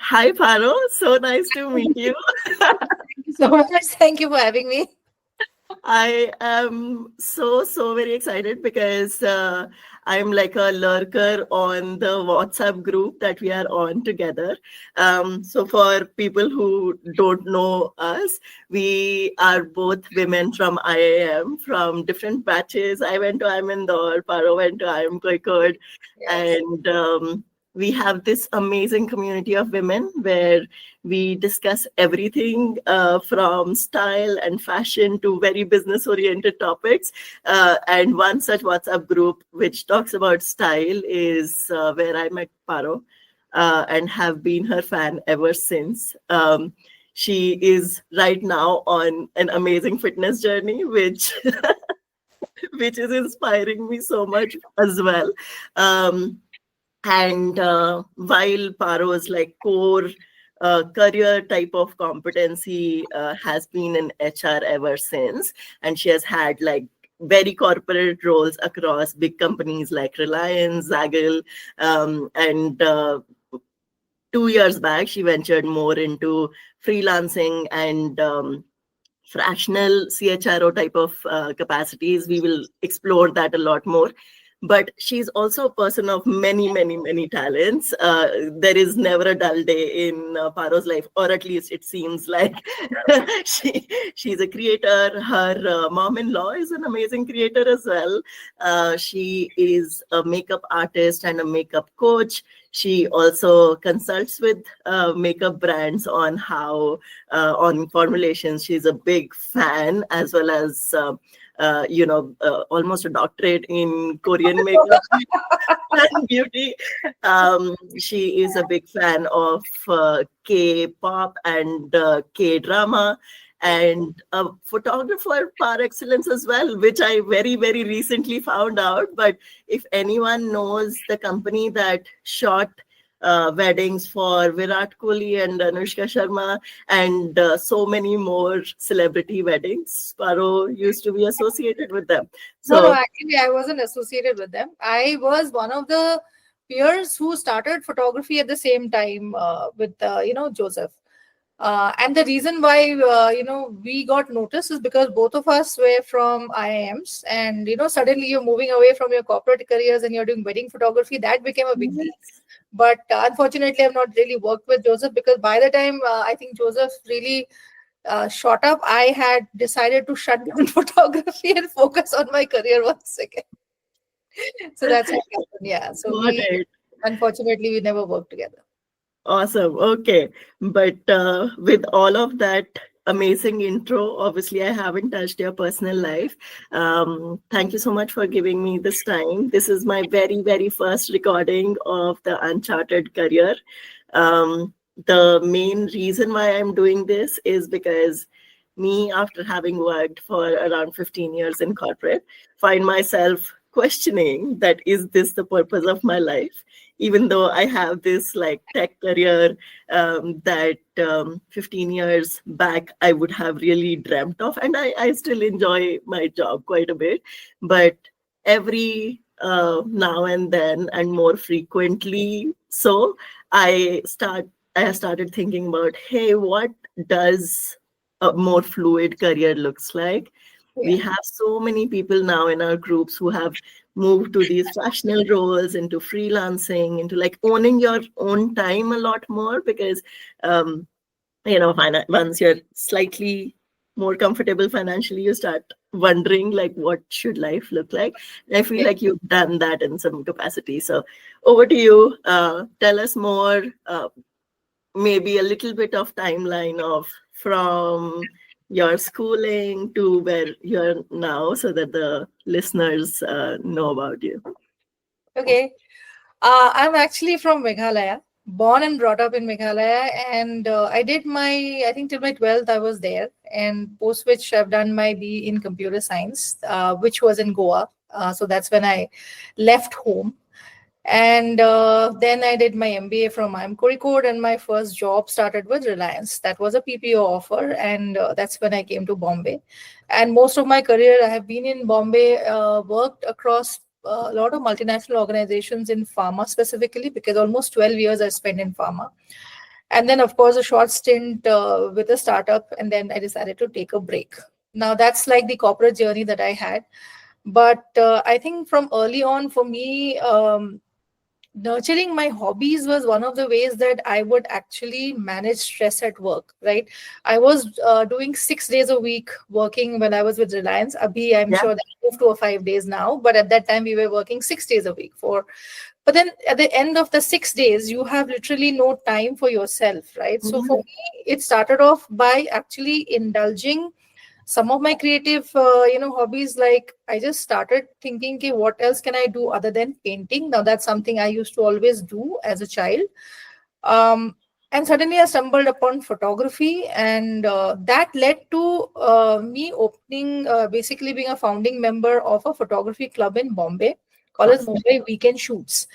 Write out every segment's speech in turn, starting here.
Hi, Paro. So nice to meet you. Thank you so much. Thank you for having me. I am so very excited because I'm like a lurker on the WhatsApp group that we are on together. So for people who don't know us, we are both women from IIM from different batches. I went to IIM Indore, Paro went to IIM Koikod, Yes. and we have this amazing community of women where we discuss everything from style and fashion to very business oriented topics. And one such WhatsApp group which talks about style is where I met Paro and have been her fan ever since. She is right now on an amazing fitness journey, which which is inspiring me so much as well. Um, and while Paro's like core career type of competency has been in HR ever since, and she has had like very corporate roles across big companies like Reliance, Zaggle, and 2 years back she ventured more into freelancing and fractional CHRO type of capacities. We will explore that a lot more. But she's also a person of many talents. There is never a dull day in Paro's life, or at least it seems like she's a creator. Her mom-in-law is an amazing creator as well. She is a makeup artist and a makeup coach. She also consults with makeup brands on how on formulations. She's a big fan as well as almost a doctorate in Korean makeup and beauty. She is a big fan of K-pop and K-drama, and a photographer par excellence as well, which I very recently found out. But if anyone knows the company that shot weddings for Virat Kohli and Anushka Sharma and so many more celebrity weddings, Paro used to be associated with them. No, So actually, I wasn't associated with them. I was one of the peers who started photography at the same time with, Joseph. And the reason why, we got noticed is because both of us were from IIMs, and, suddenly you're moving away from your corporate careers and you're doing wedding photography. That became a big deal. But unfortunately, I've not really worked with Joseph because by the time I think Joseph really shot up, I had decided to shut down photography and focus on my career once again. So that's what happened. Yeah. So got it. unfortunately, we never worked together. Awesome. Okay. But with all of that amazing intro, obviously, I haven't touched your personal life. Thank you so much for giving me this time. This is my very first recording of the Uncharted career. The main reason why I'm doing this is because me, after having worked for around 15 years in corporate, find myself questioning that is this the purpose of my life, even though I have this like tech career that 15 years back I would have really dreamt of, and I still enjoy my job quite a bit. But every now and then, and more frequently so, I have started thinking about, hey, what does a more fluid career looks like? We Yeah. have so many people now in our groups who have moved to these fractional roles, into freelancing, into like owning your own time a lot more, because um, once you're slightly more comfortable financially, you start wondering like what should life look like. And I feel Yeah. like you've done that in some capacity. So over to you. Tell us more, maybe a little bit of timeline of from your schooling to where you're now, so that the listeners know about you. Okay. I'm actually from Meghalaya, born and brought up in Meghalaya, and I did my, I think till my 12th, I was there, and post which I've done my B in computer science, which was in Goa. So that's when I left home. And then I did my MBA from IIM Kozhikode, and my first job started with Reliance. That was a PPO offer, and that's when I came to Bombay. And most of my career, I have been in Bombay, worked across a lot of multinational organizations in pharma specifically, because almost 12 years I spent in pharma. And then, of course, a short stint with a startup, and then I decided to take a break. Now, that's like the corporate journey that I had. But I think from early on, for me, nurturing my hobbies was one of the ways that I would actually manage stress at work, right? I was doing 6 days a week working when I was with Reliance. Abhi, I'm Yeah. sure that moved to a 5 days now, but at that time we were working 6 days a week for. But then at the end of the 6 days, you have literally no time for yourself, right? So for Yeah. me, it started off by actually indulging some of my creative hobbies. Like I just started thinking, okay, what else can I do other than painting? Now that's something I used to always do as a child. Um, and suddenly I stumbled upon photography, and that led to me opening, basically being a founding member of a photography club in Bombay called as Awesome. Mumbai Weekend Shoots.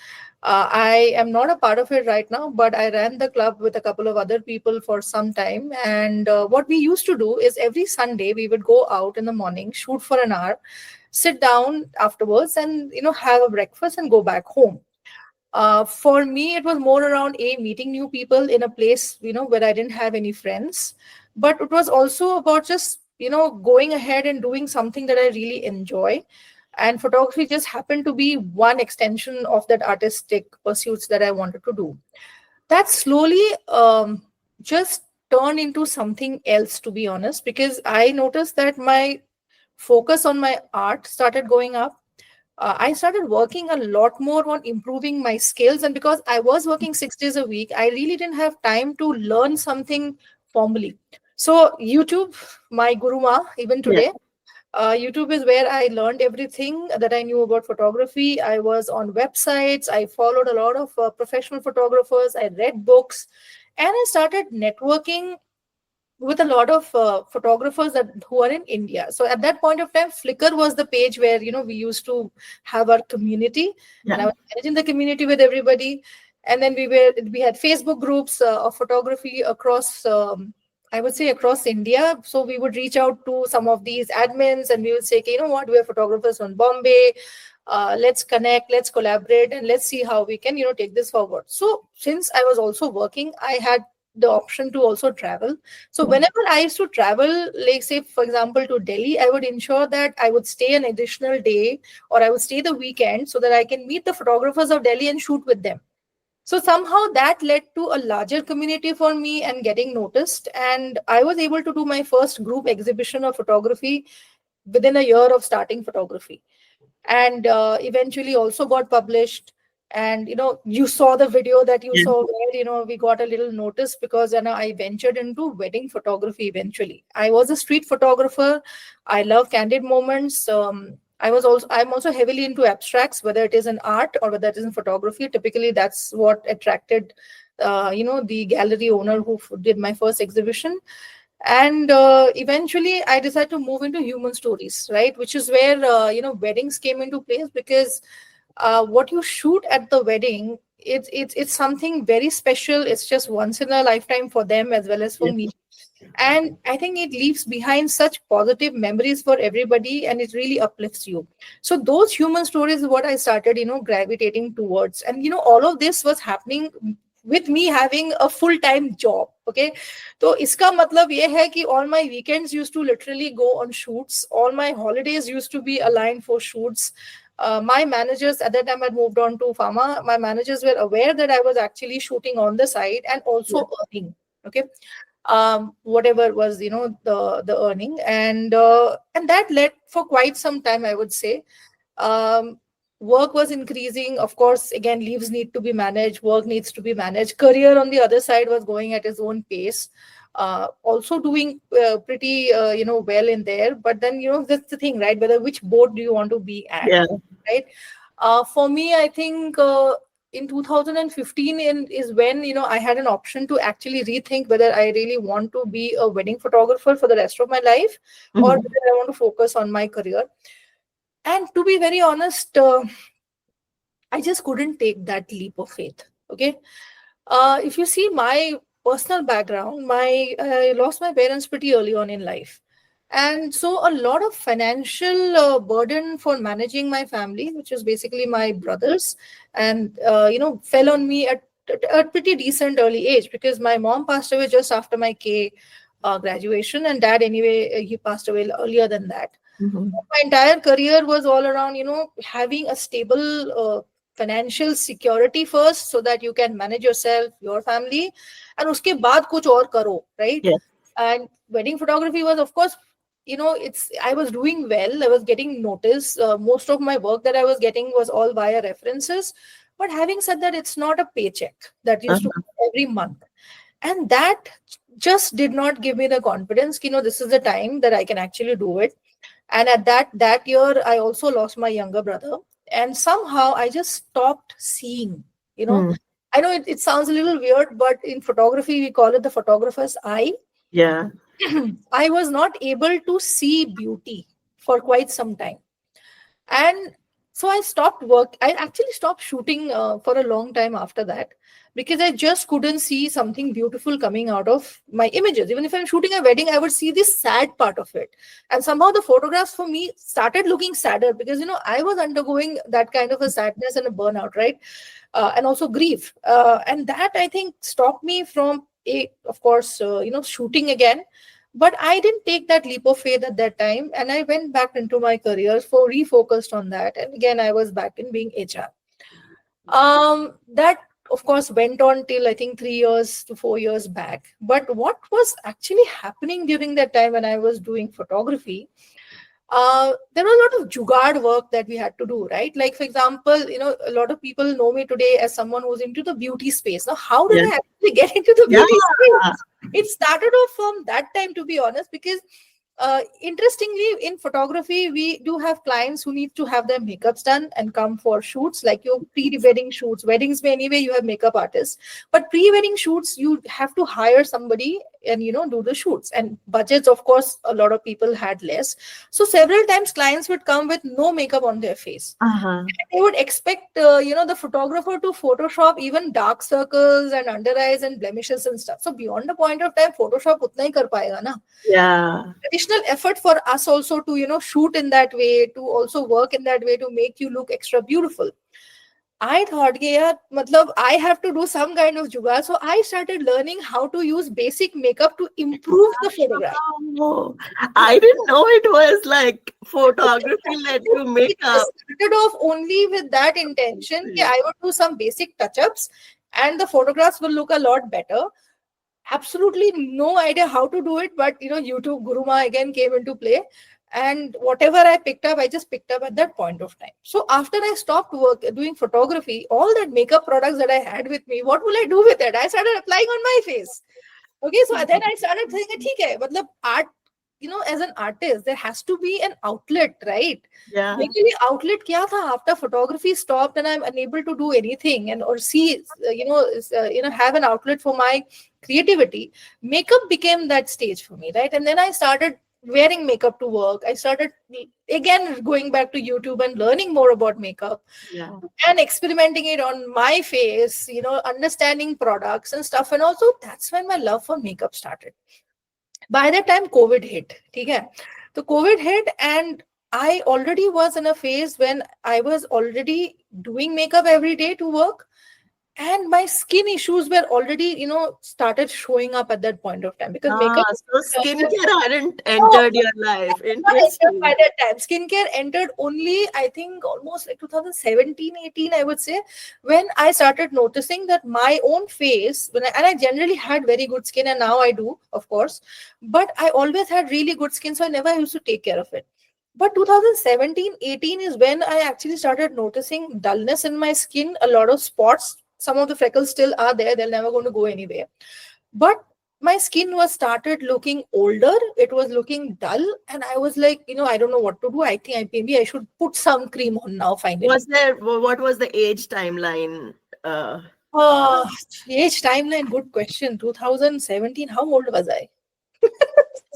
I am not a part of it right now, but I ran the club with a couple of other people for some time. And what we used to do is every Sunday we would go out in the morning, shoot for an hour, sit down afterwards, and have a breakfast and go back home. For me, it was more around meeting new people in a place where I didn't have any friends, but it was also about just going ahead and doing something that I really enjoy. And photography just happened to be one extension of that artistic pursuits that I wanted to do. That slowly just turned into something else, to be honest, because I noticed that my focus on my art started going up. I started working a lot more on improving my skills. And because I was working 6 days a week, I really didn't have time to learn something formally. So, YouTube, my guruma, even Yeah. today, YouTube is where I learned everything that I knew about photography. I was on websites, I followed a lot of professional photographers, I read books, and I started networking with a lot of photographers that who are in India. So at that point of time, Flickr was the page where we used to have our community, and I Yeah. was managing the community with everybody. And then we had Facebook groups of photography across. I would say across India. So we would reach out to some of these admins and we would say, okay, you know what, we're photographers from Bombay. Let's connect, let's collaborate, and let's see how we can, take this forward. So since I was also working, I had the option to also travel. So Yeah. whenever I used to travel, like say for example to Delhi, I would ensure that I would stay an additional day or I would stay the weekend so that I can meet the photographers of Delhi and shoot with them. So somehow that led to a larger community for me and getting noticed. And I was able to do my first group exhibition of photography within a year of starting photography, and eventually also got published. And you saw the video that you Yeah. saw where we got a little notice because I ventured into wedding photography. Eventually I was a street photographer. I love candid moments. I'm also heavily into abstracts, whether it is in art or whether it is in photography. Typically that's what attracted the gallery owner who did my first exhibition. And eventually I decided to move into human stories, right, which is where weddings came into place. Because what you shoot at the wedding, it's something very special. It's just once in a lifetime for them as well as for Yeah. me. And I think it leaves behind such positive memories for everybody, and it really uplifts you. So those human stories is what I started gravitating towards. And all of this was happening with me having a full time job. Okay, so iska matlab ye hai ki all my weekends used to literally go on shoots, all my holidays used to be aligned for shoots. My managers at that time had moved on to pharma. My managers were aware that I was actually shooting on the side and Yeah. also earning. Okay, whatever was the earning. And that led for quite some time, I would say. um, Work was increasing, of course. Again, leaves need to be managed, work needs to be managed. Career on the other side was going at its own pace, also doing pretty well in there. But then that's the thing, right? Whether which boat do you want to be at, Yeah. right? For me, I think in 2015 is when I had an option to actually rethink whether I really want to be a wedding photographer for the rest of my life, or Mhm. whether I want to focus on my career. And to be very honest, I just couldn't take that leap of faith. Okay, if you see my personal background, I lost my parents pretty early on in life, and so a lot of financial burden for managing my family, which is basically my brothers, and fell on me at a pretty decent early age, because my mom passed away just after my K graduation, and dad anyway he passed away earlier than that. Mhm. My entire career was all around, having a stable financial security first, so that you can manage yourself, your family, and uske baad kuch aur karo, right? Yes. And wedding photography was, of course, I was doing well. I was getting noticed. Most of my work that I was getting was all via references. But having said that, it's not a paycheck that used to Uh-huh. come every month. And that just did not give me the confidence, this is the time that I can actually do it. And at that year, I also lost my younger brother. And somehow I just stopped seeing, you know. Hmm. I know it sounds a little weird, but in photography, we call it the photographer's eye. Yeah. I was not able to see beauty for quite some time. And so I stopped work. I actually stopped shooting for a long time after that, because I just couldn't see something beautiful coming out of my images. Even if I'm shooting a wedding, I would see this sad part of it. And somehow the photographs for me started looking sadder, because, I was undergoing that kind of a sadness and a burnout, right? And also grief. And that, I think, stopped me from, of course, shooting again. But I didn't take that leap of faith at that time, and I went back into my career, for refocused on that, and again I was back in being HR. That, of course, went on till, I think, 3 years to 4 years back. But what was actually happening during that time when I was doing photography, there was a lot of jugaad work that we had to do, right? Like, for example, a lot of people know me today as someone who's into the beauty space. Now, how did Yes. I actually get into the Yeah. beauty space? It started off from that time, to be honest, because interestingly, in photography, we do have clients who need to have their makeups done and come for shoots, like your pre-wedding shoots. Weddings, may anyway, you have makeup artists, but pre-wedding shoots, you have to hire somebody and do the shoots. And budgets, of course, a lot of people had less, so several times clients would come with no makeup on their face. Uh-huh. They would expect the photographer to photoshop even dark circles and under eyes and blemishes and stuff. So beyond the point of time, photoshop utna hi kar payega na. Yeah. Additional effort for us also to shoot in that way, to also work in that way, to make you look extra beautiful. I thought, yeah, matlab, I have to do some kind of jugaad. So I started learning how to use basic makeup to improve the photograph. Oh, I didn't know it was like photography led to It makeup. just started off only with that intention. Yeah, I would do some basic touch-ups and the photographs will look a lot better. Absolutely no idea how to do it, but YouTube Guruma again came into play. And whatever I picked up, I just picked up at that point of time. So after I stopped doing photography, all that makeup products that I had with me, what will I do with it? I started applying on my face. Okay, so then I started thinking, ठीक है, मतलब art, as an artist, there has to be an outlet, right? Yeah. Maybe outlet kya tha? After photography stopped and I'm unable to do anything and or see, have an outlet for my creativity. Makeup became that stage for me, right? And then I started wearing makeup to work. I started again going back to YouTube and learning more about makeup Yeah. and experimenting it on my face, understanding products and stuff. And also that's when my love for makeup started. By the time COVID hit, okay? So COVID hit and I already was in a phase when I was already doing makeup every day to work. And my skin issues were already, started showing up at that point of time, because makeup. So skincare hadn't No, entered your life. not entered by Interesting. that time. Skincare entered only, I think, almost like 2017, 18, I would say, when I started noticing that my own face, and I generally had very good skin, and now I do, of course, but I always had really good skin, so I never used to take care of it. But 2017, 18 is when I actually started noticing dullness in my skin, a lot of spots. Some of the freckles still are there, they're never going to go anywhere. But my skin was started looking older, it was looking dull, and I was like, I don't know what to do. I think maybe I should put some cream on now finally. What was the age timeline? Uh, uh Age timeline, good question. 2017, how old was I?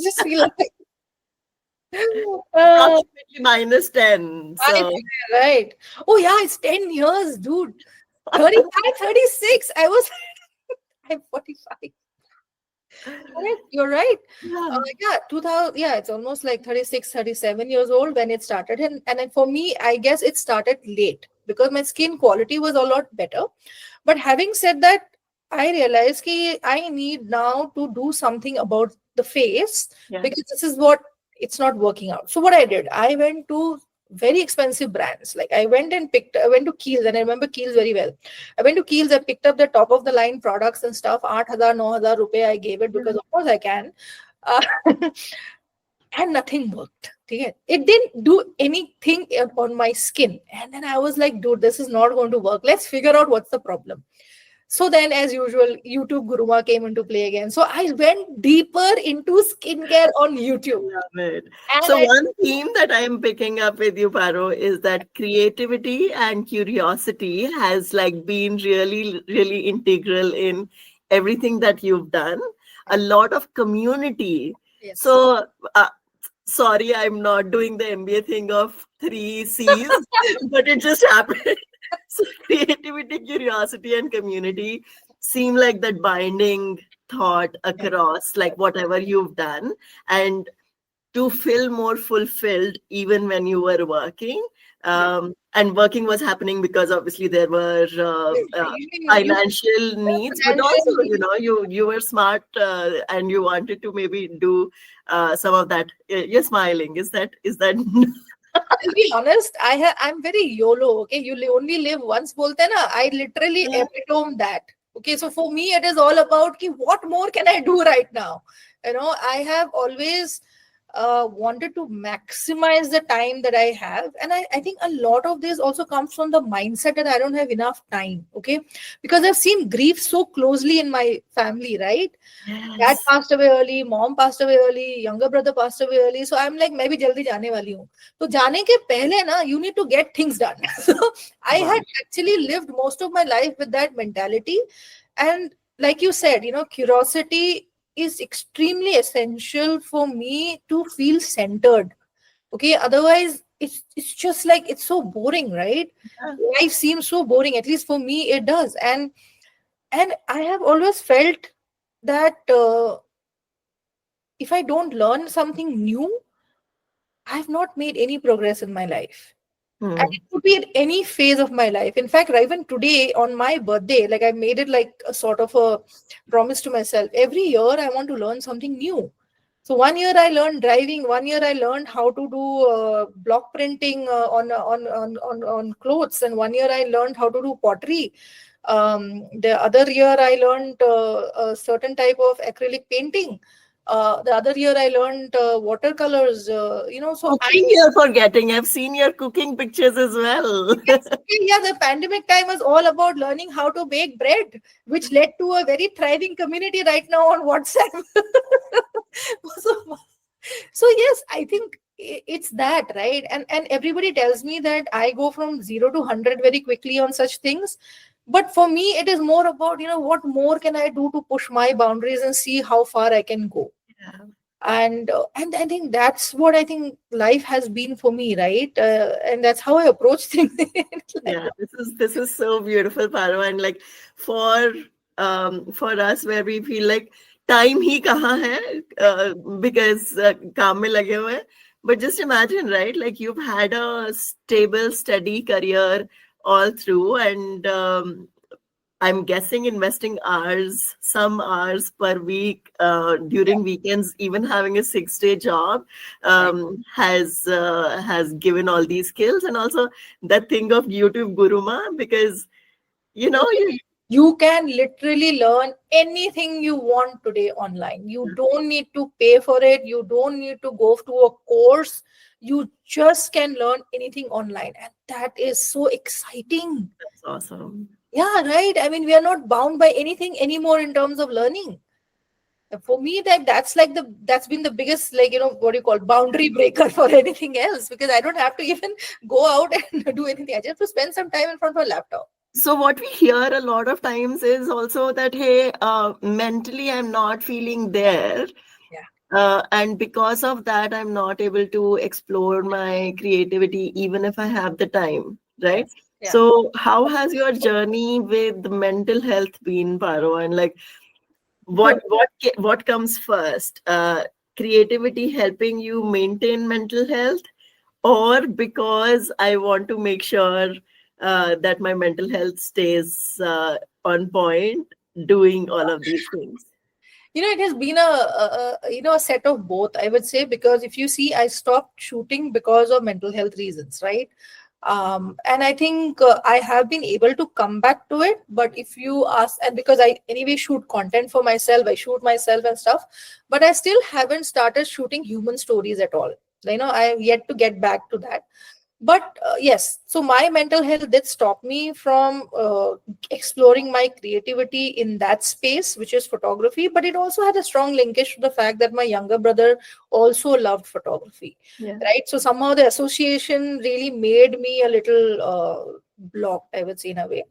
Just feel like uh, approximately -10. I So think, right. Oh yeah, it's 10 years, dude. 35, 36. I was I'm 45. Correct, you're right. yeah. Yeah, 2000, yeah, it's almost like 36, 37 years old when it started. And then for me, I guess it started late because my skin quality was a lot better. But having said that, I realized that I need now to do something about the face, Yeah. because this is what, it's not working out. So what I did, I went to very expensive brands. Like I went to Kiehl's, and I remember Kiehl's very well. I went to Kiehl's, I picked up the top of the line products and stuff. 8,000, 9,000 rupees I gave it, because of course I can. Uh, and nothing worked. Okay? It didn't do anything on my skin. And then I was like, dude, this is not going to work. Let's figure out what's the problem. So then, as usual, YouTube Guruma came into play again. So I went deeper into skincare on YouTube. Love it. And So I, one theme that I'm picking up with you, Paro, is that creativity and curiosity has like been really, really integral in everything that you've done. A lot of community. yes. So sorry, I'm not doing the MBA thing of three C's, but it just happened. So creativity, curiosity, and community seem like that binding thought Yeah. across like whatever you've done, and to feel more fulfilled even when you were working. Yeah. And working was happening because obviously there were You financial needs, but also financially, you were smart, and you wanted to maybe do some of that. You're smiling. Is that I'll be honest, I'm very YOLO. Okay, you only live once. Bolte na, I literally epitome that. Okay, so for me, it is all about ki, what more can I do right now? I have always wanted to maximize the time that I have, and I think a lot of this also comes from the mindset that I don't have enough time. Okay, because I've seen grief so closely in my family, right? Dad yes? passed away early, mom passed away early, younger brother passed away early. So I'm like, मैं भी जल्दी जाने वाली हूँ. तो जाने के पहले ना, you need to get things done. So I Wow. had actually lived most of my life with that mentality. And like you said, curiosity is extremely essential for me to feel centered. Okay, otherwise it's just like, it's so boring, right? Yeah. Life seems so boring. At least for me, it does. And I have always felt that if I don't learn something new, I have not made any progress in my life. And Hmm. it could be at any phase of my life. In fact, even today on my birthday, like I made it like a sort of a promise to myself. Every year I want to learn something new. So one year I learned driving. One year I learned how to do block printing on clothes, and one year I learned how to do pottery. The other year I learned a certain type of acrylic painting. The other year I learned watercolors. So I Cooking you're forgetting. I've seen your cooking pictures as well. Yes, okay, yeah, the pandemic time was all about learning how to bake bread, which led to a very thriving community right now on WhatsApp. so, so yes, I think it's that, right? And everybody tells me that I go from 0 to 100 very quickly on such things. But for me, it is more about, what more can I do to push my boundaries and see how far I can go. Yeah. And I think that's what I think life has been for me, right? And that's how I approach things in life. Yeah, this is so beautiful, Paro, and like for for us where we feel like time ही कहाँ है, because काम में लगे हुए हैं. But just imagine, right? Like you've had a stable, steady career all through, and I'm guessing investing hours, some hours per week, during weekends, even having a 6-day job, has given all these skills, and also that thing of YouTube Guruma, because you know you. You can literally learn anything you want today online. You don't need to pay for it. You don't need to go to a course. You just can learn anything online. And that is so exciting. That's awesome. Yeah, right. I mean, we are not bound by anything anymore in terms of learning. For me, that's been the biggest, like, what do you call, boundary breaker for anything else, because I don't have to even go out and do anything. I just have to spend some time in front of a laptop. So what we hear a lot of times is also that, hey, mentally I'm not feeling there. Yeah. And because of that, I'm not able to explore my creativity, even if I have the time, right? Yes. Yeah. So, how has your journey with mental health been, Paro? And like, what comes first? Creativity helping you maintain mental health, or because I want to make sure that my mental health stays on point doing all of these things? It has been a set of both, I would say, because if you see, I stopped shooting because of mental health reasons, right? And I think I have been able to come back to it. But if you ask, and because I anyway shoot content for myself, I shoot myself and stuff, but I still haven't started shooting human stories at all. I have yet to get back to that. But yes, so my mental health did stop me from exploring my creativity in that space, which is photography. But it also had a strong linkage to the fact that my younger brother also loved photography, Yeah. right? So somehow the association really made me a little blocked, I would say, in a way.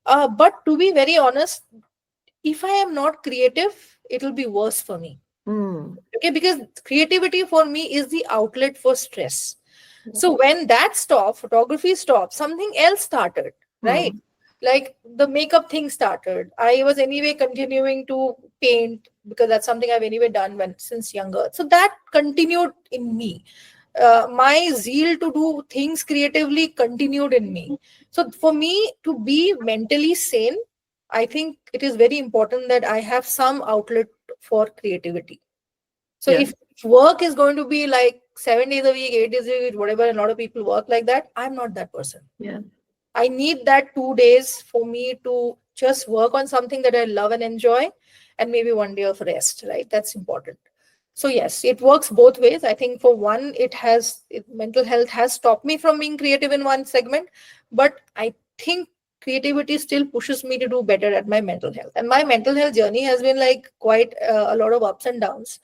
But to be very honest, if I am not creative, it'll be worse for me. Mm. Okay, because creativity for me is the outlet for stress. Yeah. So when that stopped, photography stopped, something else started, right? Mm. Like the makeup thing started. I was anyway continuing to paint because that's something I've anyway done when since younger. So that continued in me. My zeal to do things creatively continued in me. So for me to be mentally sane, I think it is very important that I have some outlet for creativity. So Yeah. if work is going to be like 7 days a week, 8 days a week, whatever, and a lot of people work like that, I'm not that person. Yeah. I need that 2 days for me to just work on something that I love and enjoy, and maybe one day of rest, right? That's important. So yes, it works both ways. I think for one, mental health has stopped me from being creative in one segment, but I think creativity still pushes me to do better at my mental health. And my mental health journey has been like quite a lot of ups and downs.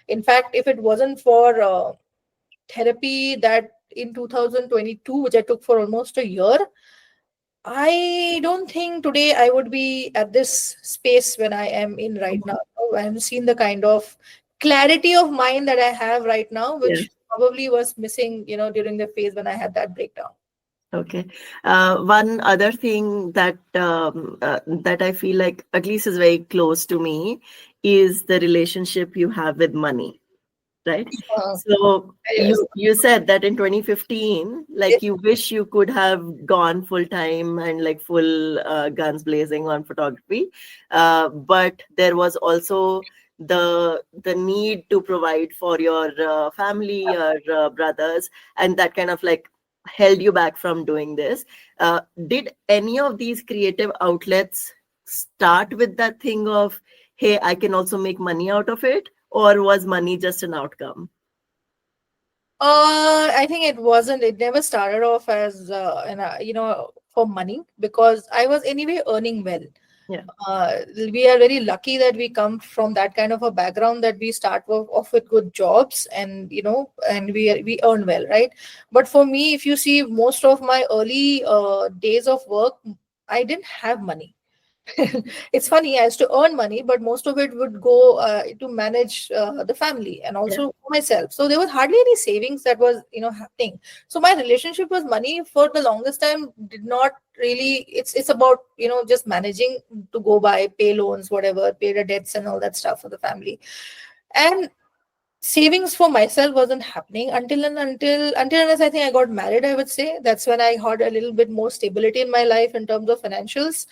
In fact, if it wasn't for therapy that in 2022, which I took for almost a year, I don't think today I would be at this space when I am in right now. I haven't seen the kind of clarity of mind that I have right now, Yeah. which probably was missing, during the phase when I had that breakdown. Okay. One other thing that I feel like at least is very close to me is the relationship you have with money, right? Uh, So yes. you said that in 2015, Yes. like you wish you could have gone full time and like full guns blazing on photography, but there was also the need to provide for your family, your brothers, and that kind of like held you back from doing this. Did any of these creative outlets start with that thing of, hey, I can also make money out of it? Or was money just an outcome? I think it wasn't. It never started off as, for money because I was anyway earning well. Yeah. We are very lucky that we come from that kind of a background that we start off with good jobs, and and we earn well, right? But for me, if you see most of my early days of work, I didn't have money. It's funny, I used to earn money, but most of it would go to manage the family and Yeah. also myself. So there was hardly any savings that was happening. So my relationship with money for the longest time did not really. It's about just managing to go by, pay loans, whatever, pay the debts and all that stuff for the family. And savings for myself wasn't happening until unless I think I got married. I would say that's when I had a little bit more stability in my life in terms of financials.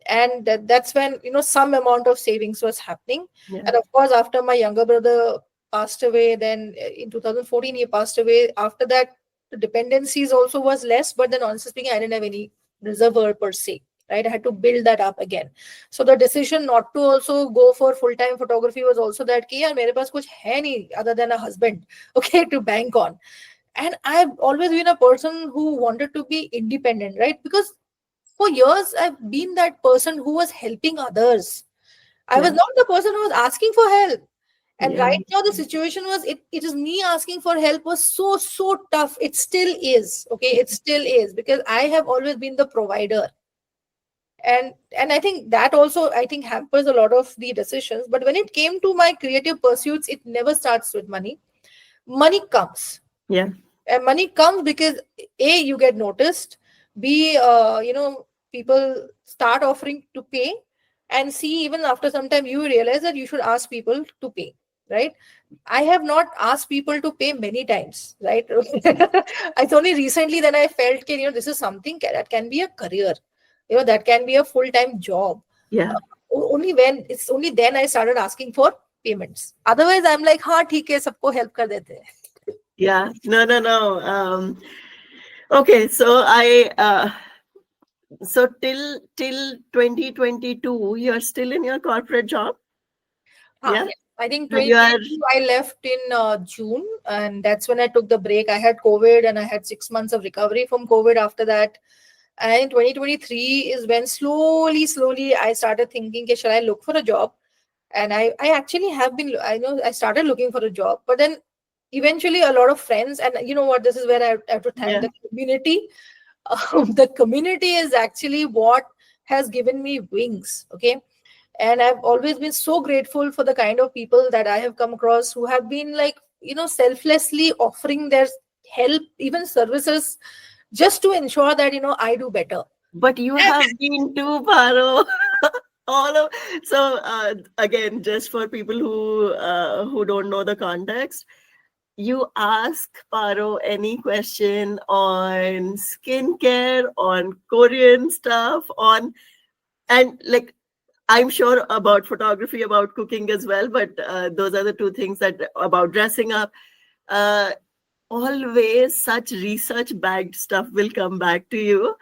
And that's when some amount of savings was happening. Yeah. And of course, after my younger brother passed away, then in 2014 he passed away. After that, the dependencies also was less, but then honestly speaking, I didn't have any reservoir per se, right? I had to build that up again. So the decision not to also go for full time photography was also that कि यार मेरे पास कुछ है नहीं other than a husband, okay, to bank on. And I've always been a person who wanted to be independent, right? Because for years I've been that person who was helping others. I was Yeah. not the person who was asking for help. And Yeah. right now the situation was, it is me asking for help was so tough. It still is, okay, it still is, because I have always been the provider. And I think that also, I think, hampers a lot of the decisions. But when it came to my creative pursuits, it never starts with money. Money comes, Yeah. and money comes because A, you get noticed, B, people start offering to pay, and C, even after some time you realize that you should ask people to pay. right? I have not asked people to pay many times, right? It's only recently that I felt, okay, this is something that can be a career, that can be a full-time job. Yeah. Only then I started asking for payments. Otherwise, I'm like, हाँ ठीक है, सबको help कर देते हैं. Yeah. No. Okay. So till 2022, you're still in your corporate job. Yeah. Yes. I think And you are. 2022, I left in June, and that's when I took the break. I had COVID, and I had 6 months of recovery from COVID after that. And 2023 is when slowly, I started thinking, okay, should I look for a job? And I actually have been, I know I started looking for a job, but then eventually a lot of friends, and you know what, this is where I have to thank Yeah. the community. The community is actually what has given me wings. Okay. And I've always been so grateful for the kind of people that I have come across who have been like, selflessly offering their help, even services, just to ensure that, I do better. But you have been too, Paro. All of so again, just for people who don't know the context, you ask Paro any question on skincare, on Korean stuff, and like I'm sure about photography, about cooking as well, but those are the two things that about dressing up. Uh, Always such research backed stuff will come back to you.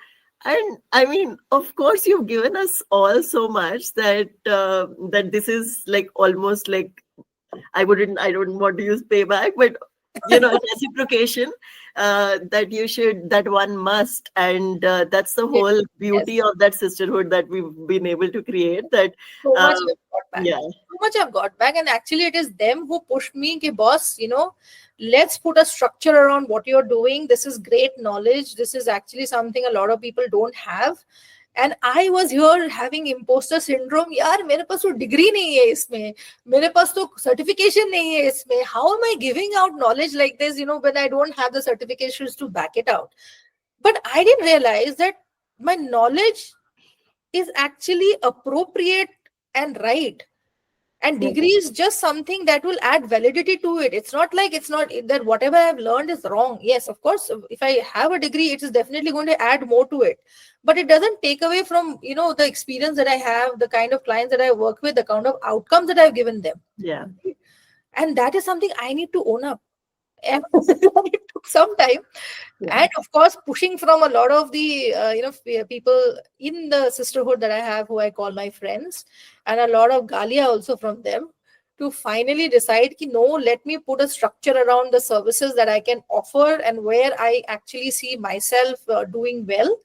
And I mean, of course, you've given us all so much that this is like almost like I don't want to use payback, but reciprocation, that one must, and that's the Yes. whole beauty of that sisterhood that we've been able to create. That So uh, much I've got back. yeah, So much I've got back. And actually, it is them who pushed me, okay, boss, let's put a structure around what you're doing. This is great knowledge. This is actually something a lot of people don't have. And I was here having imposter syndrome. यार मेरे पास तो degree नहीं है इसमें, मेरे पास तो certification नहीं है इसमें. How am I giving out knowledge like this, when I don't have the certifications to back it out? But I didn't realize that my knowledge is actually appropriate and right. And yeah, degree is just something that will add validity to it. It's not like, it's not that whatever I've learned is wrong. Yes, of course, if I have a degree, it is definitely going to add more to it. But it doesn't take away from, the experience that I have, the kind of clients that I work with, the kind of outcomes that I've given them. yeah, And that is something I need to own up. And it took some time. yeah, And of course, pushing from a lot of the people in the sisterhood that I have, who I call my friends, and a lot of galia also from them, to finally decide ki, no, let me put a structure around the services that I can offer and where I actually see myself doing well,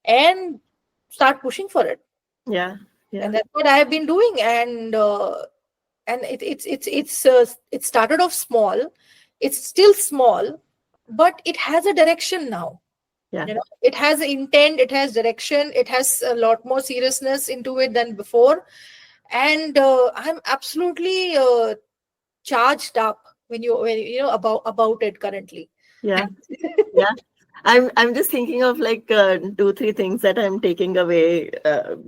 and start pushing for it. yeah, And yeah, that's what I have been doing. And it started off small. It's still small, but it has a direction now. yeah. It has intent, it has direction, it has a lot more seriousness into it than before. And I'm absolutely charged up about it currently. Yeah. Yeah. I'm just thinking of like two, three things that I'm taking away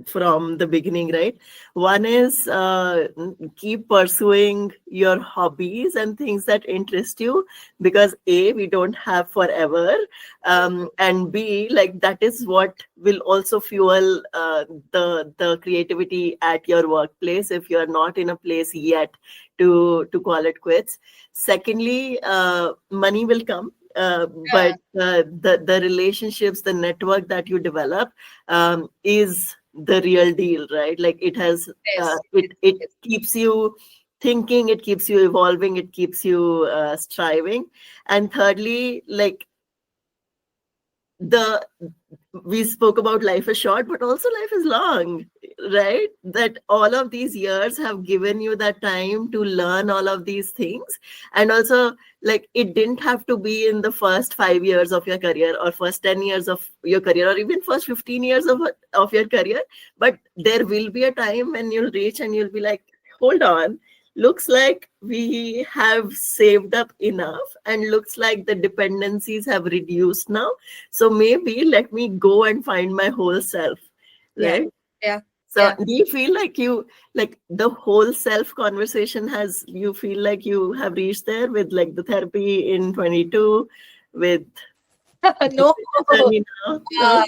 from the beginning, right? One is keep pursuing your hobbies and things that interest you, because A, we don't have forever, and B, like that is what will also fuel the creativity at your workplace if you are not in a place yet to call it quits. Secondly, money will come. But the relationships, the network that you develop is the real deal, right? Like it has, Yes. it keeps you thinking, it keeps you evolving, it keeps you striving. And thirdly, like we spoke about life is short, but also life is long, right? That all of these years have given you that time to learn all of these things. And also, like, it didn't have to be in the first 5 years of your career or first 10 years of your career or even first 15 years of your career. But there will be a time when you'll reach and you'll be like, hold on, looks like we have saved up enough and looks like the dependencies have reduced now. So maybe let me go and find my whole self, Yeah. right? Yeah. So do you feel like the whole self conversation you feel like you have reached there with like the therapy in 22 with No. the journey now? No? Ah,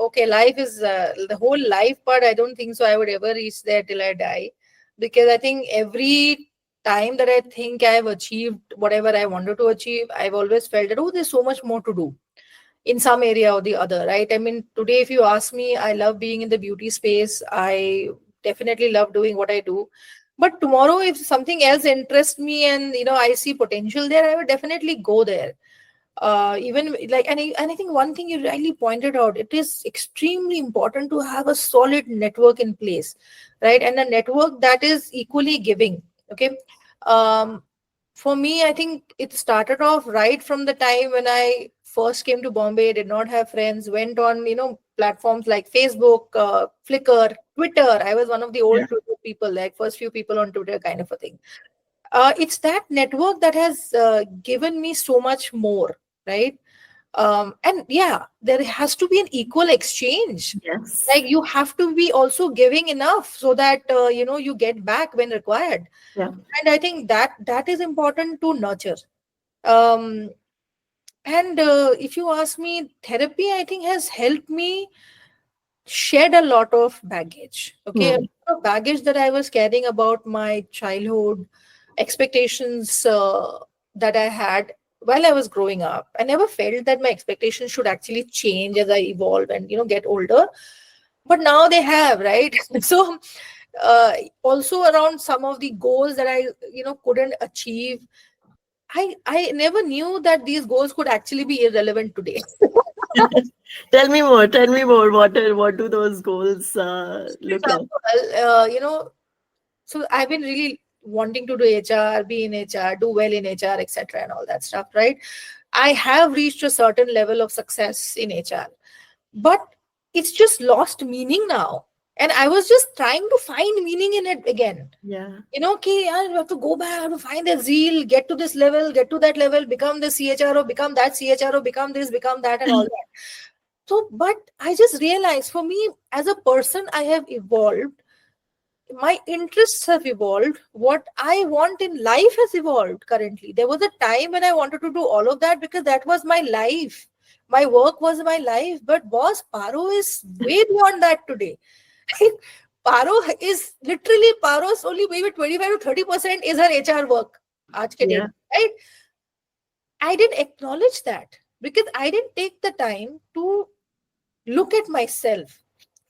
okay, life is the whole life part. I don't think so. I would ever reach there till I die, because I think every time that I think I've achieved whatever I wanted to achieve, I've always felt that, oh, there's so much more to do in some area or the other, right? I mean, today, if you ask me, I love being in the beauty space. I definitely love doing what I do. But tomorrow, if something else interests me and I see potential there, I would definitely go there. Even like, and I think one thing you rightly pointed out, it is extremely important to have a solid network in place, right? And a network that is equally giving. Okay. um for me, I think it started off right from the time when I first came to Bombay, did not have friends, went on platforms like Facebook, Flickr, Twitter. I was one of the Yeah. old Twitter people, like first few people on Twitter kind of a thing. It's that network that has given me so much more, right? And yeah, there has to be an equal exchange. Yes. Like, you have to be also giving enough so that you get back when required. Yeah. And I think that is important to nurture. um and if you ask me, therapy, I think, has helped me shed a lot of baggage. Okay, a Hmm. lot of baggage that I was carrying about my childhood, expectations that I had while I was growing up. I never felt that my expectations should actually change as I evolve and get older. But now they have, right? So uh, also around some of the goals that I couldn't achieve. I never knew that these goals could actually be irrelevant today. Tell me more. Tell me more. What do those goals For look like? example, so I've been really wanting to do HR, be in HR, do well in HR, etc., and all that stuff, right? I have reached a certain level of success in HR, but it's just lost meaning now. And I was just trying to find meaning in it again. Yeah. Okay, I have to go back, I have to find that zeal, get to this level, get to that level, become the CHRO, become that CHRO, become this, become that, and all that. So, but I just realized, for me as a person, I have evolved, my interests have evolved, what I want in life has evolved. Currently, there was a time when I wanted to do all of that because that was my life, my work was my life. But boss, Paro is way beyond that today. Paro is literally, Paro's only maybe 25 to 30% is her HR work aaj ke Yeah. date, right? I didn't acknowledge that because I didn't take the time to look at myself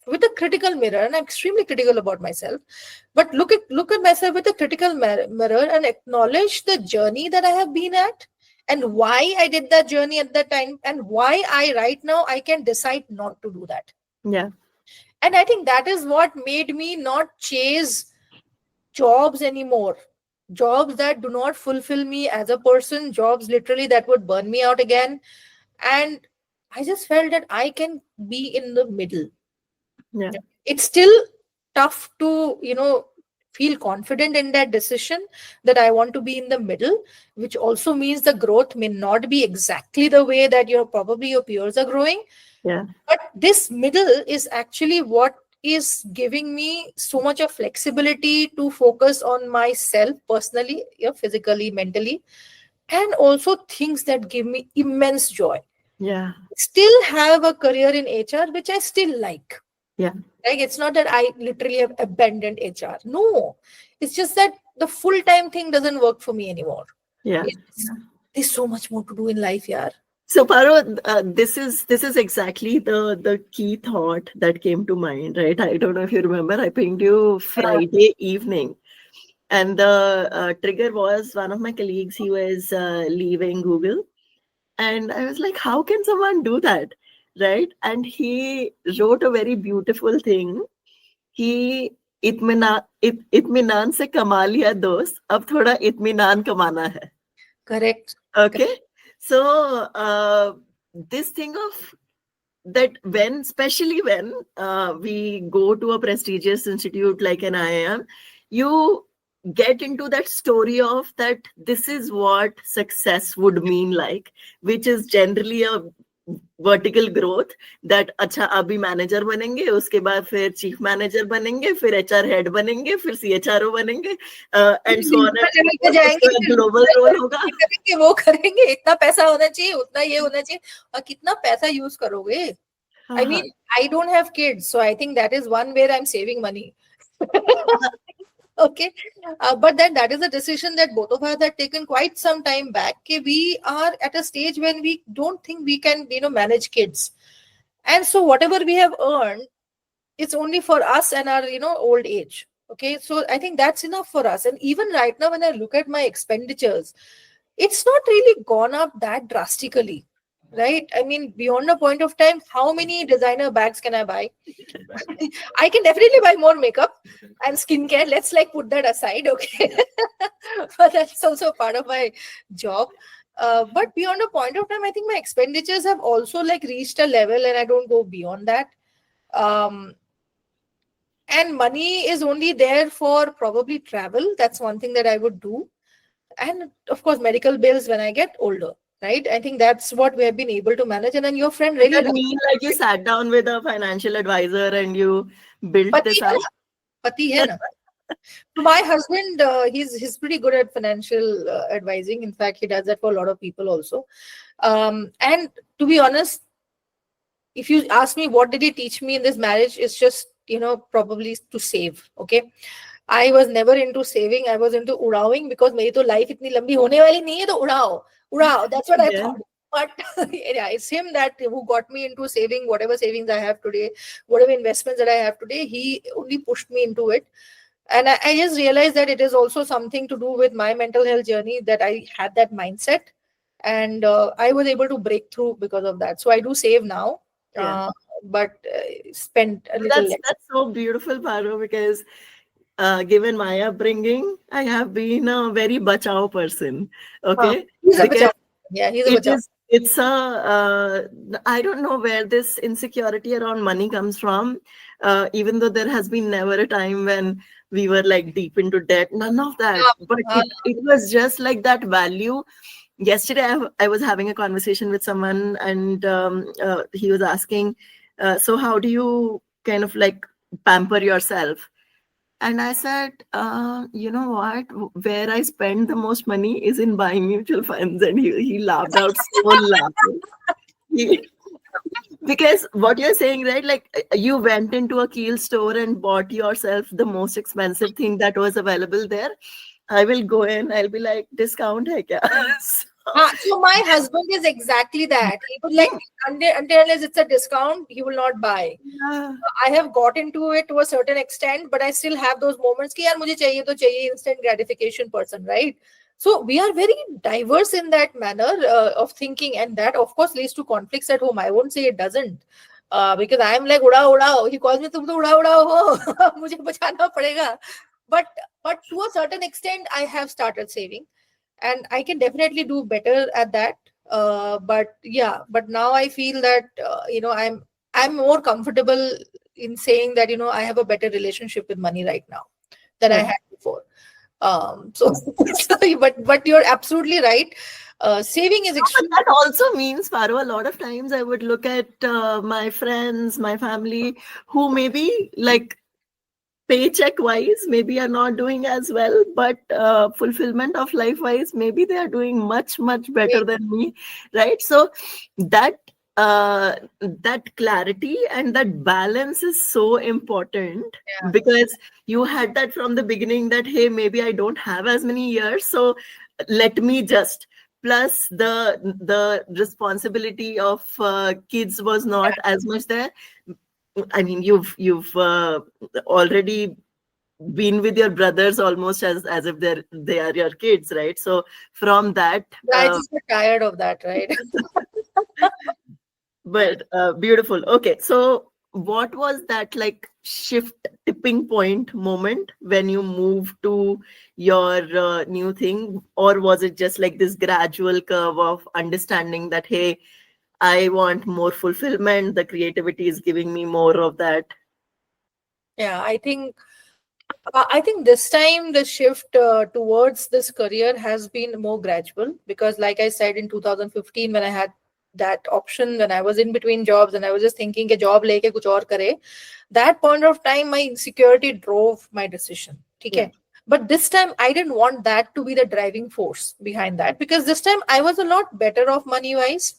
with a critical mirror. And I'm extremely critical about myself, but look at myself with a critical mirror and acknowledge the journey that I have been at, and why I did that journey at that time, and why I right now I can decide not to do that. Yeah. And I think that is what made me not chase jobs anymore, jobs that do not fulfill me as a person, jobs literally that would burn me out again. And I just felt that I can be in the middle. Yeah. It's still tough to feel confident in that decision, that I want to be in the middle, which also means the growth may not be exactly the way that your peers are growing. Yeah. But this middle is actually what is giving me so much of flexibility to focus on myself personally, physically, mentally, and also things that give me immense joy. Yeah. Still have a career in HR, which I still like. Yeah. Like, it's not that I literally have abandoned HR. No, it's just that the full time thing doesn't work for me anymore. Yeah. There's so much more to do in life, yeah. So Paro, this is exactly the key thought that came to mind, right? I don't know if you remember. I pinged you Friday evening, and the trigger was one of my colleagues. He was leaving Google, and I was like, "How can someone do that?" Right? And he wrote a very beautiful thing. कि इत्मीनान से कमा लिया दोस्त अब थोड़ा इत्मीनान कमाना है. Correct. Okay, so this thing of that, when especially when we go to a prestigious institute like an IIM, you get into that story of that this is what success would mean like, which is generally a vertical growth that अच्छा अभी manager बनेंगे, उसके बाद फिर chief manager बनेंगे, फिर HR head बनेंगे, फिर सीएचआरओ बनेंगे and so on and level so पे फोर्थ, जाएंगे, उसके बाद फिर ग्लोबल रोल होगा। करेंगे, वो करेंगे, इतना पैसा होना चाहिए, उतना ये होना चाहिए, और कितना पैसा यूज करोगे? हाँ I हाँ mean, I don't have kids, so I think that is one where I'm saving money. Okay. But then that is a decision that both of us had taken quite some time back. Okay, we are at a stage when we don't think we can, manage kids. And so whatever we have earned, it's only for us and our, old age. Okay. So I think that's enough for us. And even right now, when I look at my expenditures, it's not really gone up that drastically. Right. I mean, beyond a point of time, how many designer bags can I buy? I can definitely buy more makeup and skincare. Let's like put that aside, okay? But that's also part of my job. But beyond a point of time, I think my expenditures have also like reached a level, and I don't go beyond that. Um, and money is only there for probably travel. That's one thing that I would do, and of course, medical bills when I get older. Right? I think that's what we have been able to manage. And then your friend does really that loves mean like you sat down with a financial advisor and you built pati this hai out? na, pati hai na. So my husband, he's pretty good at financial advising. In fact, he does that for a lot of people also. And to be honest, if you ask me what did he teach me in this marriage, it's just probably to save. Okay, I was never into saving. I was into उड़ाविंग because मेरी तो life इतनी लंबी होने वाली नहीं है, तो उड़ाओ उड़ाओ. That's what I Yeah. thought. But yeah, it's him that who got me into saving whatever savings I have today, whatever investments that I have today. He only pushed me into it. And I just realized that it is also something to do with my mental health journey, that I had that mindset, and I was able to break through because of that. So I do save now, Yeah. but spend a little less. That's so beautiful, Paro, because given my upbringing, I have been a very bachao person. Huh. Okay, He's a because bachao. Yeah, he's a it bachao. is it's a I don't know where this insecurity around money comes from. Even though there has been never a time when we were like deep into debt, none of that. But Uh, it was just like that value. Yesterday, I was having a conversation with someone, and he was asking, "So how do you kind of like pamper yourself?" And I said, you know what? Where I spend the most money is in buying mutual funds. And he laughed out so laughing. He- because what you're saying, right? Like you went into a Keel store and bought yourself the most expensive thing that was available there. I will go in, I'll be like, discount hai kya? So my husband is exactly that. He would like, until unless it's a discount, he will not buy. Yeah, I have got into it to a certain extent, but I still have those moments कि यार मुझे चाहिए तो चाहिए, instant gratification person, right? So we are very diverse in that manner of thinking, and that of course leads to conflicts at home. I won't say it doesn't, because I am like उड़ाओ उड़ाओ. He calls me तुम तो उड़ाओ उड़ाओ हो, मुझे बचाना पड़ेगा. But to a certain extent, I have started saving, and I can definitely do better at that. But yeah, but now I feel that I'm more comfortable in saying that I have a better relationship with money right now than I yeah. had before. So, but you're absolutely right. Saving is But extremely. that also means, Paro, a lot of times I would look at my friends, my family, who maybe like paycheck wise maybe are not doing as well, but fulfillment of life wise maybe they are doing much better than me, right? So that that clarity and that balance is so important, Yeah. because you had that from the beginning that hey, maybe I don't have as many years, so let me just, plus the responsibility of kids was not as much there. I mean, you've already been with your brothers almost as if they are your kids, right? So from that, Yeah, I just get tired of that, right? but beautiful. Okay, so what was that like shift tipping point moment when you moved to your new thing, or was it just like this gradual curve of understanding that hey, I want more fulfillment, the creativity is giving me more of that? Yeah, I think this time the shift towards this career has been more gradual, because, like I said, in 2015, when I had that option when I was in between jobs and I was just thinking a job leke kuch aur kare. That point of time, my insecurity drove my decision. Yeah. Okay. But this time, I didn't want that to be the driving force behind that, because this time I was a lot better off money wise,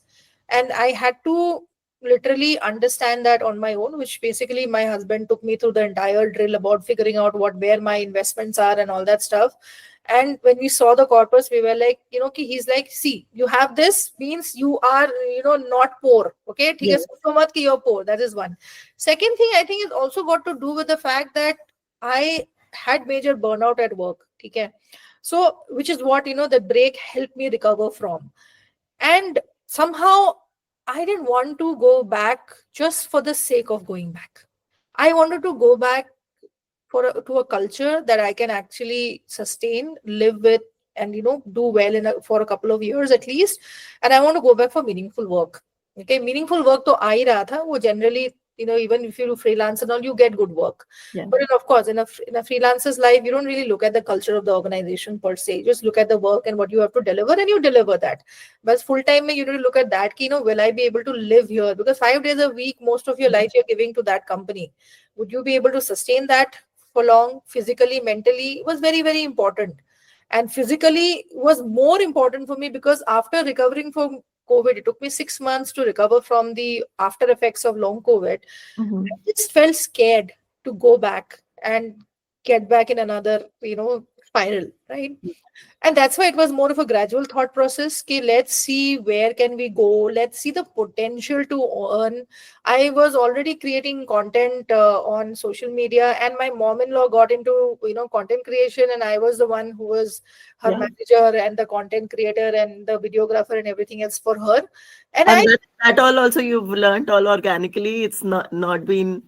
and I had to literally understand that on my own, which basically my husband took me through the entire drill about figuring out where my investments are and all that stuff. And when we saw the corpus, we were like, he's like, see, you have this means you are, not poor. Okay. ठीक है, Yeah. सोचो मत कि you're poor. That is one. Second thing, I think, is also got to do with the fact that I had major burnout at work. Okay. So, which is what, the break helped me recover from. And somehow I didn't want to go back just for the sake of going back. I wanted to go back to a culture that I can actually sustain, live with, and do well for a couple of years at least. And I want to go back for meaningful work. Okay, meaningful work to aa hi raha tha. Wo generally, even if you do freelance and all, you get good work. Yeah. But then, of course, in a freelancer's life, you don't really look at the culture of the organization per se. You just look at the work and what you have to deliver, and you deliver that. But full time, you need to look at that. Will I be able to live here? Because 5 days a week, most of your life you're giving to that company. Would you be able to sustain that for long, physically, mentally? Was very, very important. And physically was more important for me because after recovering from COVID, it took me 6 months to recover from the after effects of long COVID. Mhm. I just felt scared to go back and get back in another, spiral, right? And that's why it was more of a gradual thought process. Okay, let's see where can we go. Let's see the potential to earn. I was already creating content on social media, and my mom-in-law got into content creation, and I was the one who was her Yeah. manager and the content creator and the videographer and everything else for her. And And that all also you've learned all organically. It's not been,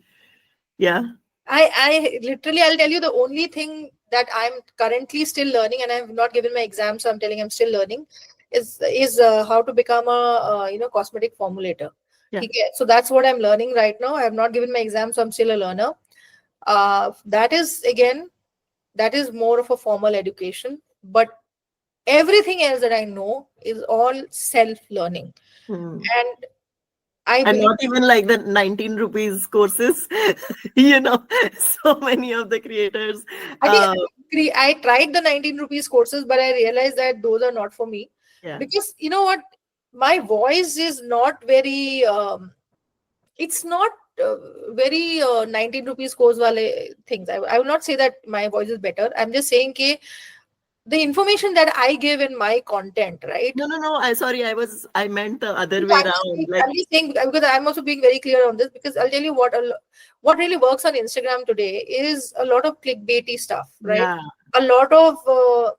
yeah. I literally, I'll tell you, the only thing that I'm currently still learning, and I've not given my exam, so I'm telling I'm still learning, is how to become a cosmetic formulator. Yeah. Okay, so that's what I'm learning right now. I have not given my exam, so I'm still a learner. That is again, that is more of a formal education, but everything else that I know is all self learning, Hmm. and I And believe. not even like the 19 rupees courses, you know, so many of the creators. I think I tried the 19 rupees courses, but I realized that those are not for me. Yeah. Because you know what? My voice is not very, it's not very 19 rupees course wale things. I will not say that my voice is better. I'm just saying ke the information that I give in my content, right? No, no, no. I meant the other So way around. Like, I'm just saying because I'm also being very clear on this, because I'll tell you what really works on Instagram today is a lot of clickbaity stuff, right? yeah, A lot of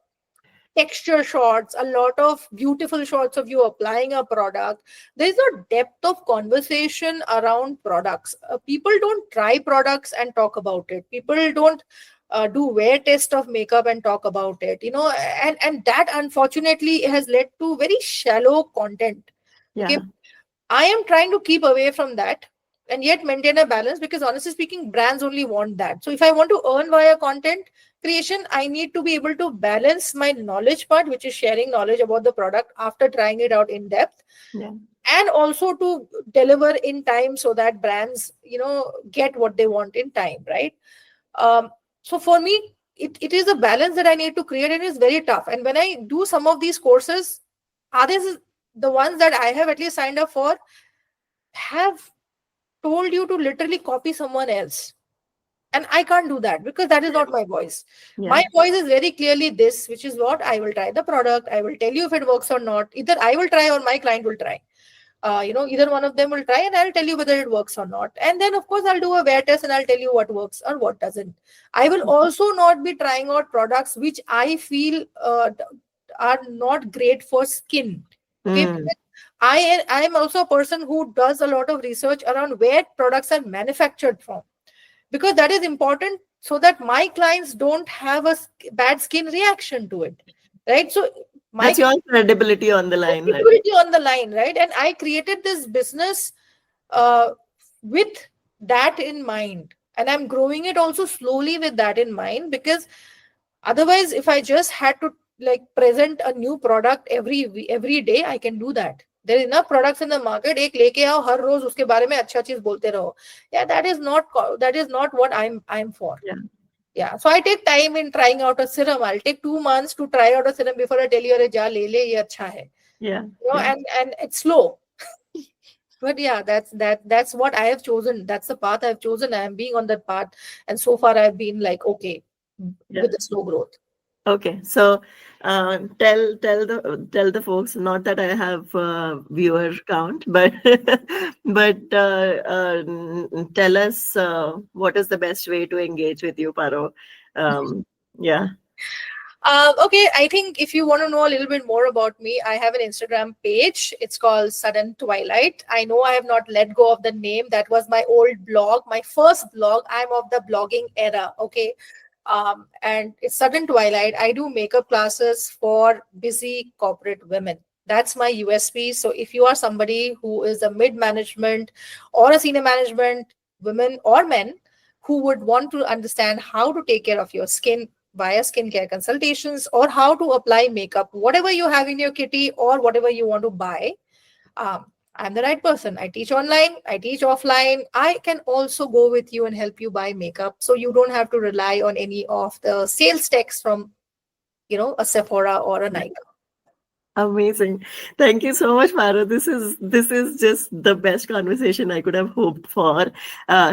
texture shots, a lot of beautiful shots of you applying a product. There's no depth of conversation around products. People don't try products and talk about it. People don't do wear test of makeup and talk about it. And that unfortunately has led to very shallow content. Okay, yeah, I am trying to keep away from that and yet maintain a balance, because honestly speaking, brands only want that. So if I want to earn via content creation, I need to be able to balance my knowledge part, which is sharing knowledge about the product after trying it out in depth, yeah, and also to deliver in time so that brands, get what they want in time, right? So for me, it is a balance that I need to create, and it's very tough. And when I do some of these courses, others, the ones that I have at least signed up for, have told you to literally copy someone else. And I can't do that because that is not my voice. yeah. My voice is very clearly this, which is what I will try the product. I will tell you if it works or not. Either I will try or my client will try. Either one of them will try and I'll tell you whether it works or not. And then, of course, I'll do a wear test and I'll tell you what works or what doesn't. I will also not be trying out products which I feel are not great for skin. Okay. Mm, I am also a person who does a lot of research around where products are manufactured from, because that is important so that my clients don't have a bad skin reaction to it, right? So my that's your credibility on the line, right? credibility on the line, right? And I created this business uh, with that in mind, and I'm growing it also slowly with that in mind, because otherwise, if I just had to like present a new product every day, I can do that. There is enough products in the market. एक लेके आओ, हर रोज उसके बारे में अच्छा चीज बोलते रहो. Yeah, that is not what I'm for. Yeah. Yeah, so I take time in trying out a serum. I'll take 2 months to try out a serum before I tell you, अरे जा ले ले, ये अच्छा है. Yeah. You know, Yeah. and it's slow. But yeah, that's what I have chosen. That's the path I've chosen. I am being on that path, and so far I've been like okay Yeah. with the slow growth. Okay, so tell the folks, not that I have viewer count, but tell us what is the best way to engage with you, Paro. Yeah. Okay, I think if you want to know a little bit more about me, I have an Instagram page. It's called Sudden Twilight. I know I have not let go of the name. That was my old blog, my first blog. I'm of the blogging era. Okay. And it's Sudden Twilight. I do makeup classes for busy corporate women. That's my USP. So if you are somebody who is a mid management or a senior management, women or men, who would want to understand how to take care of your skin via skincare consultations, or how to apply makeup, whatever you have in your kitty or whatever you want to buy, I'm the right person. I teach online, I teach offline. I can also go with you and help you buy makeup, so you don't have to rely on any of the sales text from, a Sephora or a Nike. Amazing. Thank you so much, Maro. This is just the best conversation I could have hoped for.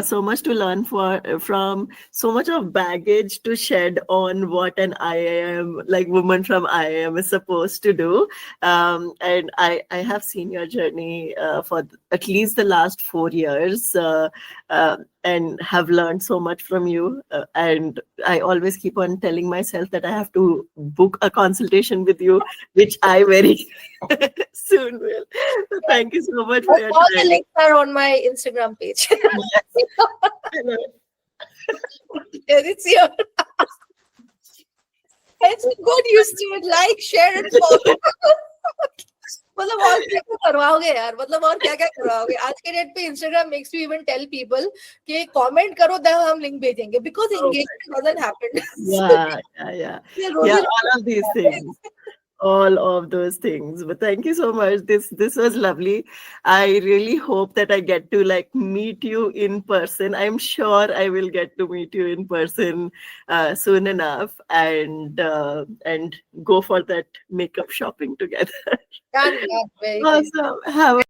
So much to learn from, so much of baggage to shed on what an IIM, like woman from IIM, is supposed to do. And I have seen your journey for at least the last 4 years. And have learned so much from you. And I always keep on telling myself that I have to book a consultation with you, which I very soon will. So thank you so much for your All the time. links are on my Instagram page. Yes. It's here. It's good. You should like, share, and follow. मतलब और क्या क्या करवाओगे यार, मतलब और क्या क्या करवाओगे आज के डेट पे. Instagram makes you even tell people कि कमेंट करो तो हम लिंक भेजेंगे, because engagement doesn't happen. Yeah. All of these things. All of those things. But thank you so much. This was lovely. I really hope that I get to like meet you in person. I'm sure I will get to meet you in person soon enough, and go for that makeup shopping together. Done, very Awesome. Have a